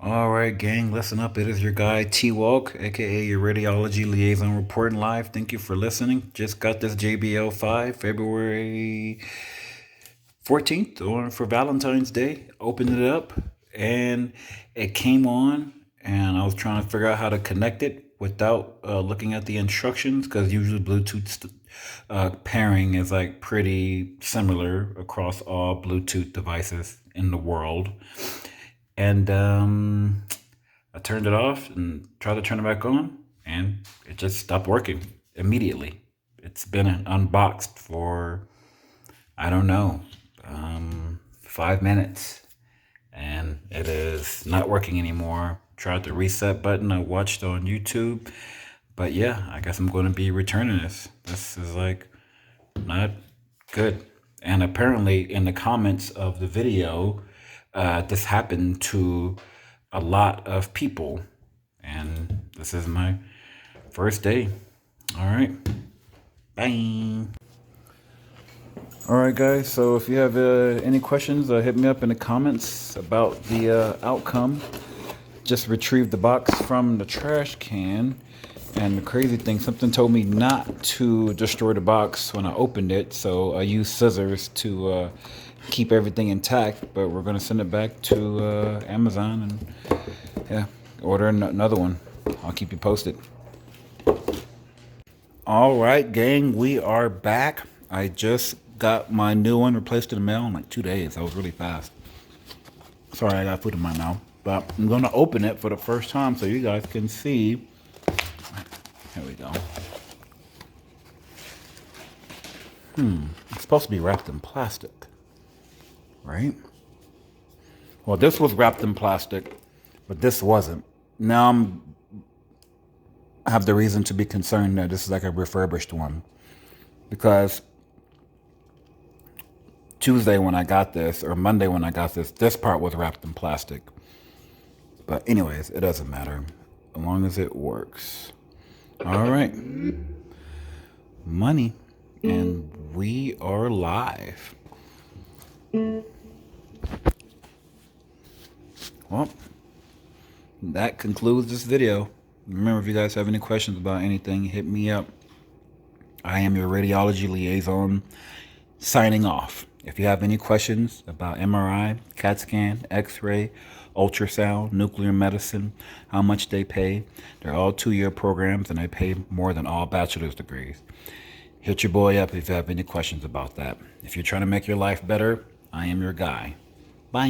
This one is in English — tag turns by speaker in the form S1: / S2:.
S1: All right, gang, listen up. It is your guy T Walk, aka your radiology liaison, reporting live. Thank you for listening. Just got this JBL 5 February 14th or for Valentine's Day. Opened it up and it came on, and I was trying to figure out how to connect it without looking at the instructions because usually Bluetooth pairing is like pretty similar across all Bluetooth devices in the world. And I turned it off and tried to turn it back on, and it just stopped working immediately. It's been unboxed for, I don't know, 5 minutes, and it is not working anymore. Tried the reset button I watched on YouTube, but yeah, I guess I'm going to be returning this. This is like not good. And apparently, in the comments of the video, this happened to a lot of people. And this is my first day. All right. Bye. All right, guys. So if you have any questions, hit me up in the comments about the outcome. Just retrieved the box from the trash can. And the crazy thing, something told me not to destroy the box when I opened it, so I used scissors to keep everything intact. But we're gonna send it back to Amazon and yeah, order another one. I'll keep you posted. All right, gang, we are back. I just got my new one replaced in the mail in like 2 days. That was really fast. Sorry, I got food in my mouth, but I'm gonna open it for the first time so you guys can see. Here we go. It's supposed to be wrapped in plastic, right? Well, this was wrapped in plastic, but this wasn't. Now I have the reason to be concerned that this is like a refurbished one, because Tuesday when I got this, or Monday when I got this part was wrapped in plastic. But anyways, it doesn't matter as long as it works. All right. Money. And we are live. Well, that concludes this video. Remember, if you guys have any questions about anything, hit me up. I am your radiology liaison, signing off. If you have any questions about MRI, CAT scan, X-ray, ultrasound, nuclear medicine, how much they pay, they're all 2-year programs and they pay more than all bachelor's degrees. Hit your boy up if you have any questions about that. If you're trying to make your life better, I am your guy. Bye.